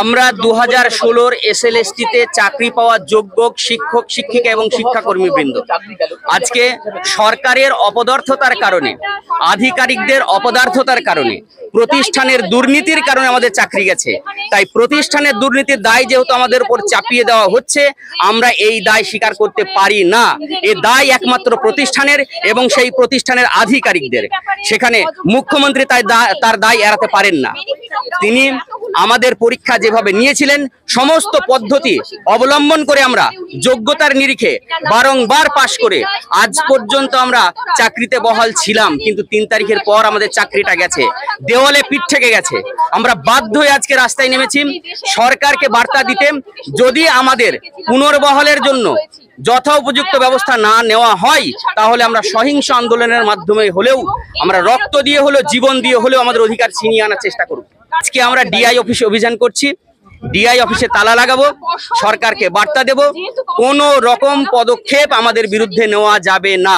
আমরা 2016 SLST-তে চাকরি পাওয়া যোগ্য শিক্ষক শিক্ষিকা এবং শিক্ষাকর্মীবৃন্দ আজকে সরকারের অপদার্থতার কারণে, আধিকারিকদের অপদার্থতার কারণে, প্রতিষ্ঠানের দুর্নীতির কারণে আমাদের চাকরি গেছে। তাই প্রতিষ্ঠানের দুর্নীতির দায় যেহেতু আমাদের উপর চাপিয়ে দেওয়া হচ্ছে, আমরা এই দায় স্বীকার করতে পারি না। এ দায় একমাত্র প্রতিষ্ঠানের এবং সেই প্রতিষ্ঠানের আধিকারিকদের। সেখানে মুখ্যমন্ত্রী তার দায় এড়াতে পারেন না। তিনি আমাদের পরীক্ষা যেভাবে নিয়েছিলেন, সমস্ত পদ্ধতি অবলম্বন করে আমরা যোগ্যতার নিরিখে বারংবার পাশ করে আজ পর্যন্ত আমরা চাকরিতে বহাল ছিলাম, কিন্তু 3 তারিখের পর আমাদের চাকরিটা গেছে, দেওয়ালে পিঠ থেকে গেছে। আমরা বাধ্য হয়ে আজকে রাস্তায় নেমেছি সরকারকে বার্তা দিতে, যদি আমাদের পুনর্বহালের জন্য যথোপযুক্ত ব্যবস্থা না নেওয়া হয়, তাহলে আমরা সহিংস আন্দোলনের মাধ্যমে হলেও, আমরা রক্ত দিয়ে হলেও, জীবন দিয়ে হলেও আমাদের অধিকার ছিনিয়ে আনার চেষ্টা করব। আজকে আমরা ডিআই অফিসে অভিযান করছি, ডিআই অফিসে তালা লাগাবো, সরকারকে বার্তা দেব, কোনো রকম পদক্ষেপ আমাদের বিরুদ্ধে নেওয়া যাবে না।